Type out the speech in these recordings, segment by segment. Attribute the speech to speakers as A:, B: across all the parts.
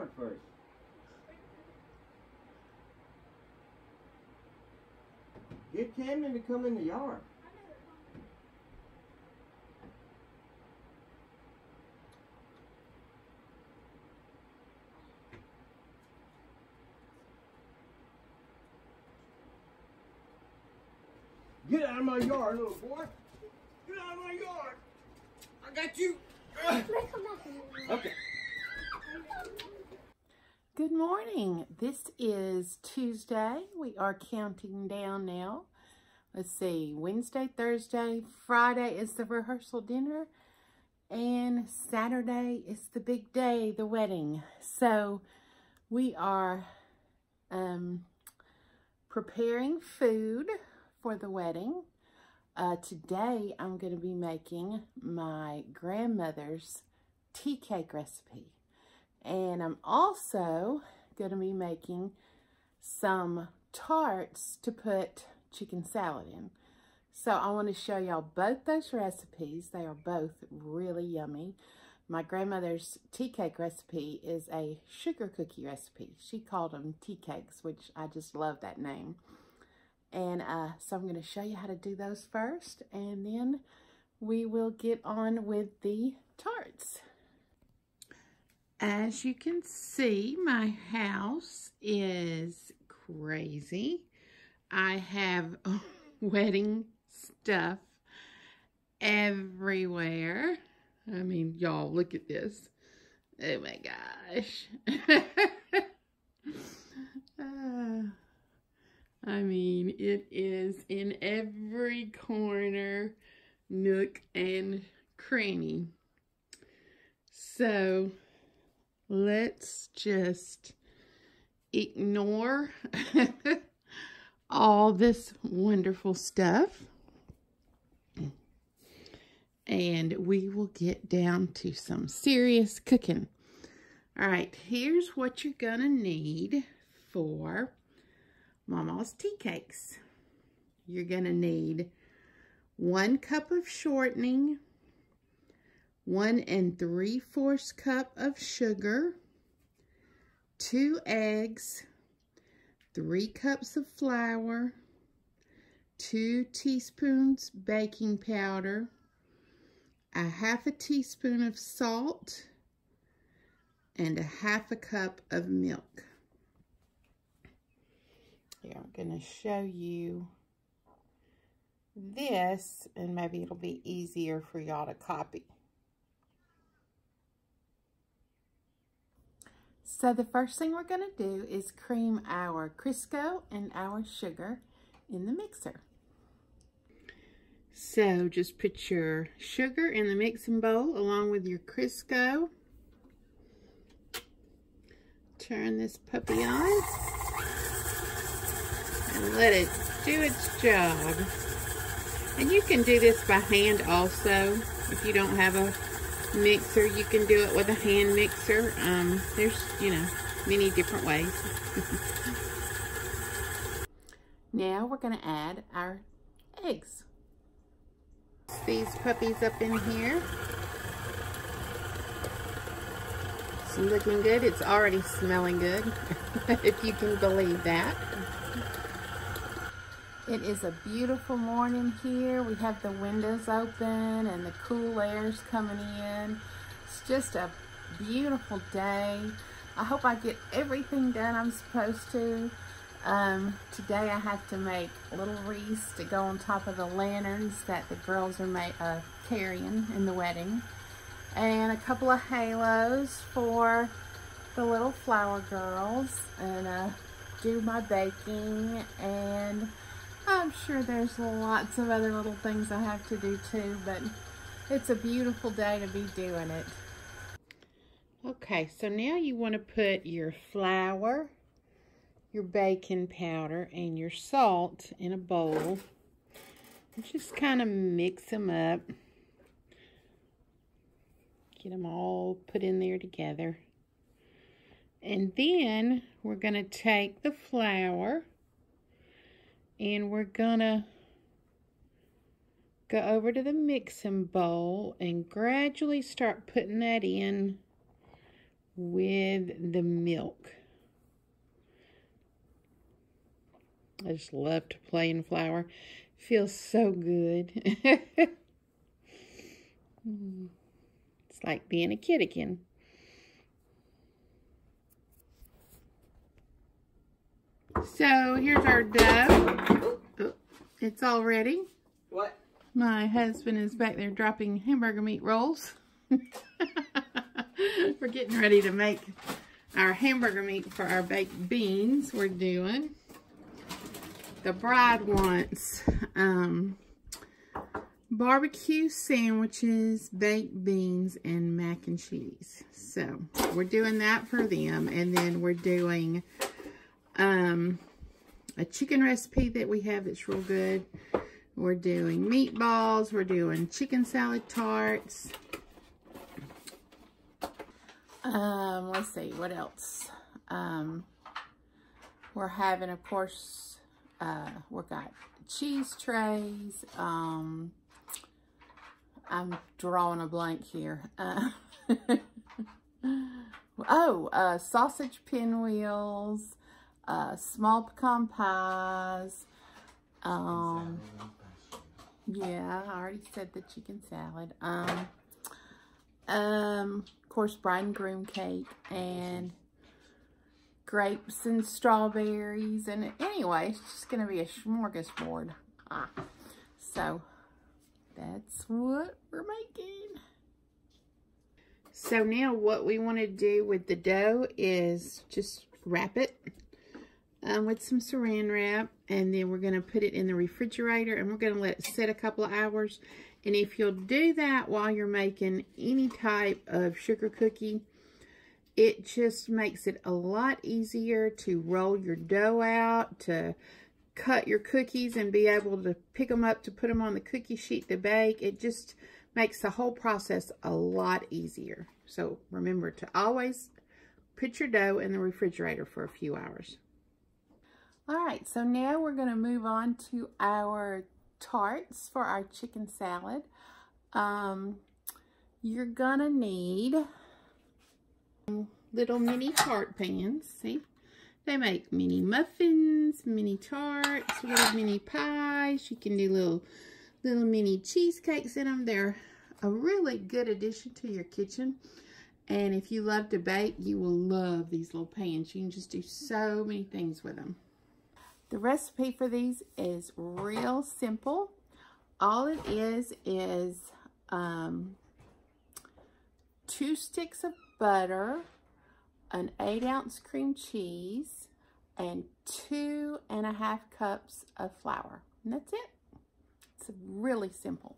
A: yard first. Get Camden to come in the yard. Get out of my yard, little boy. Get out of my yard. I got you. Okay.
B: Good morning. This is Tuesday. We are counting down now. Let's see. Wednesday, Thursday, Friday is the rehearsal dinner. And Saturday is the big day, the wedding. So we are preparing food for the wedding. Today I'm going to be making my grandmother's tea cake recipe. And I'm also going to be making some tarts to put chicken salad in. So I want to show y'all both those recipes. They are both really yummy. My grandmother's tea cake recipe is a sugar cookie recipe. She called them tea cakes, which I just love that name. And so I'm going to show you how to do those first, and then we will get on with the tarts. As you can see, my house is crazy. I have wedding stuff everywhere. I mean, y'all, look at this. Oh my gosh. I mean, it is in every corner, nook and cranny. So let's just ignore all this wonderful stuff, and we will get down to some serious cooking. All right, here's what you're gonna need for Mama's tea cakes. You're gonna need 1 cup of shortening, 1 3/4 cup of sugar, 2 eggs, 3 cups of flour, 2 teaspoons baking powder, 1/2 teaspoon of salt, and 1/2 cup of milk. Here, I'm going to show you this, and maybe it'll be easier for y'all to copy. So the first thing we're going to do is cream our Crisco and our sugar in the mixer. So just put your sugar in the mixing bowl along with your Crisco. Turn this puppy on and let it do its job. And you can do this by hand also. If you don't have a mixer, you can do it with a hand mixer. There's, you know, many different ways. Now we're going to add our eggs. These puppies up in here. It's looking good. It's already smelling good, if you can believe that. It is a beautiful morning here. We have the windows open and the cool air's coming in. It's just a beautiful day. I hope I get everything done I'm supposed to. Today I have to make little wreaths to go on top of the lanterns that the girls are carrying in the wedding. And a couple of halos for the little flower girls. And do my baking, and I'm sure there's lots of other little things I have to do too, but it's a beautiful day to be doing it. Okay, so now you want to put your flour, your baking powder, and your salt in a bowl. And just kind of mix them up. Get them all put in there together. And then we're going to take the flour and we're going to go over to the mixing bowl and gradually start putting that in with the milk. I just love to play in flour. Feels so good. It's like being a kid again. So here's our dough. Oh, it's all ready.
A: What?
B: My husband is back there dropping hamburger meat rolls. We're getting ready to make our hamburger meat for our baked beans we're doing. The bride wants barbecue sandwiches, baked beans, and mac and cheese. So we're doing that for them. And then we're doing a chicken recipe that we have that's real good. We're doing meatballs. We're doing chicken salad tarts. Let's see, what else? We're having, of course, we've got cheese trays. I'm drawing a blank here. Sausage pinwheels, small pecan pies. Yeah, I already said the chicken salad. Of course, bride and groom cake, and grapes and strawberries, and anyway, it's just gonna be a smorgasbord. So that's what we're making. So now what we want to do with the dough is just wrap it with some saran wrap, and then we're going to put it in the refrigerator, and we're going to let it sit a couple of hours. And if you'll do that while you're making any type of sugar cookie, it just makes it a lot easier to roll your dough out, to cut your cookies and be able to pick them up to put them on the cookie sheet to bake. It just makes the whole process a lot easier. So remember to always put your dough in the refrigerator for a few hours. All right, so now we're going to move on to our tarts for our chicken salad. You're going to need little mini tart pans. See? They make mini muffins, mini tarts, little mini pies. You can do little mini cheesecakes in them. They're a really good addition to your kitchen. And if you love to bake, you will love these little pans. You can just do so many things with them. The recipe for these is real simple. All it is 2 sticks of butter, an 8-ounce cream cheese, and 2.5 cups of flour. And that's it. It's really simple.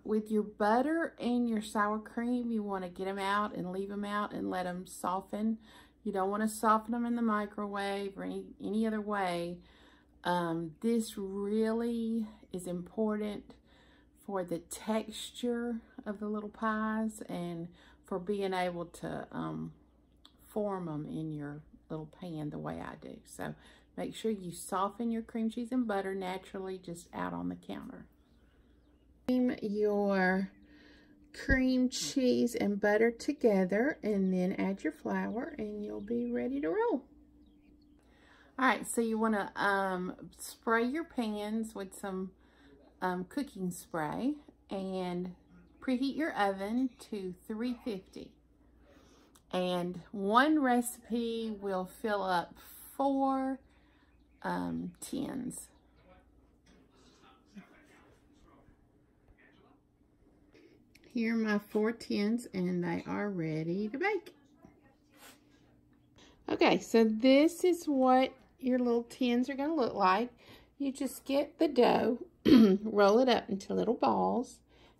B: With your butter and your sour cream, you want to get them out and leave them out and let them soften. You don't want to soften them in the microwave or any other way. This really is important for the texture of the little pies and for being able to form them in your little pan the way I do. So make sure you soften your cream cheese and butter naturally just out on the counter. Cream your cream cheese and butter together, and then add your flour, and you'll be ready to roll. All right, so you want to spray your pans with some cooking spray and preheat your oven to 350. And one recipe will fill up 4 tins. Here are my 4 tins, and they are ready to bake. Okay, so this is what your little tins are going to look like. You just get the dough, roll it up into little balls,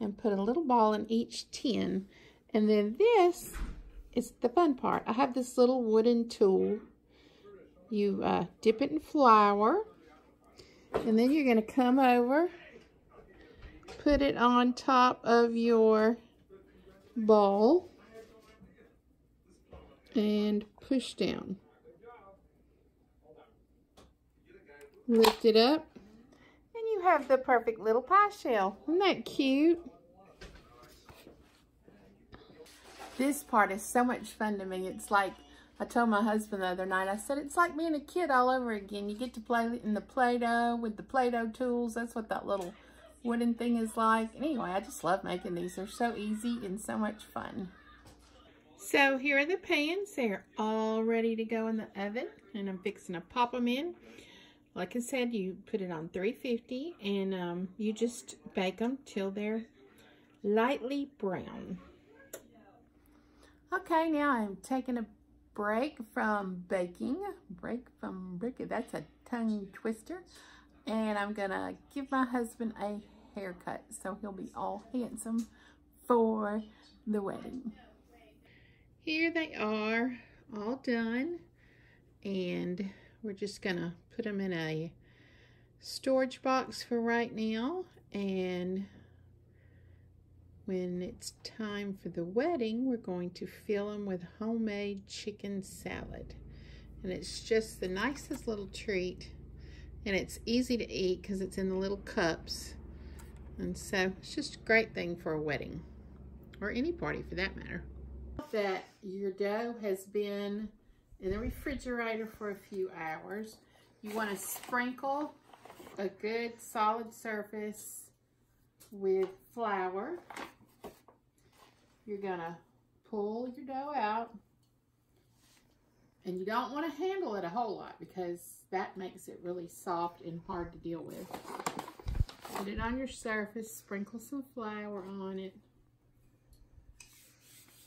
B: and put a little ball in each tin. And then this is the fun part. I have this little wooden tool. You dip it in flour, and then you're going to come over, put it on top of your ball, and push down. Lift it up, and you have the perfect little pie shell. Isn't that cute? This part is so much fun to me. It's like, I told my husband the other night, I said, it's like being a kid all over again. You get to play in the Play-Doh with the Play-Doh tools. That's what that little wooden thing is like. Anyway, I just love making these. They're so easy and so much fun. So here are the pans. They're all ready to go in the oven, and I'm fixing to pop them in. Like I said, you put it on 350, and you just bake them till they're lightly brown. Okay, now I'm taking a break from baking. That's a tongue twister. And I'm gonna give my husband a haircut so he'll be all handsome for the wedding. Here they are, all done, and we're just gonna put them in a storage box for right now, and when it's time for the wedding, we're going to fill them with homemade chicken salad. And it's just the nicest little treat, and it's easy to eat because it's in the little cups, and so it's just a great thing for a wedding, or any party for that matter. That your dough has been in the refrigerator for a few hours, you want to sprinkle a good solid surface with flour. You're gonna pull your dough out, and you don't want to handle it a whole lot because that makes it really soft and hard to deal with. Put it on your surface, sprinkle some flour on it.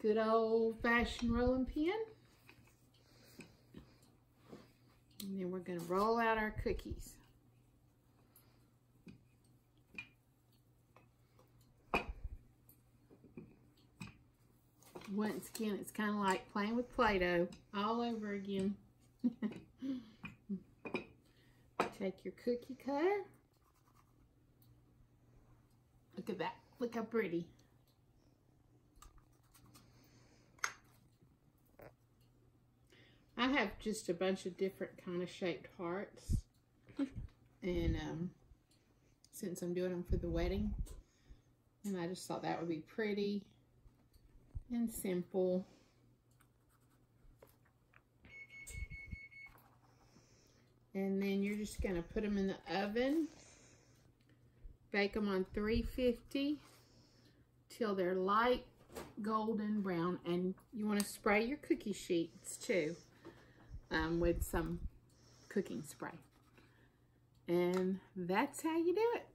B: Good old-fashioned rolling pin. And then we're going to roll out our cookies. Once again, it's kind of like playing with Play-Doh all over again. Take your cookie cutter. Look at that. Look how pretty. I have just a bunch of different kind of shaped hearts, and since I'm doing them for the wedding, and I just thought that would be pretty and simple. And then you're just going to put them in the oven, bake them on 350 till they're light golden brown, and you want to spray your cookie sheets too. With some cooking spray. And that's how you do it.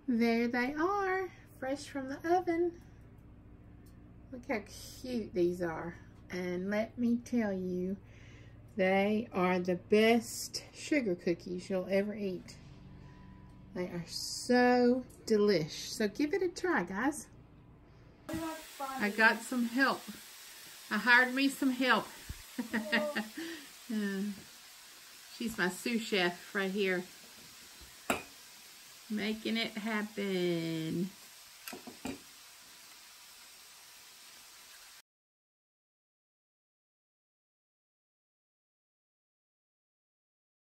B: There they are, fresh from the oven. Look how cute these are. And let me tell you, they are the best sugar cookies you'll ever eat. They are so delish. So give it a try, guys. I got some help. I hired me some help. She's my sous chef right here, making it happen.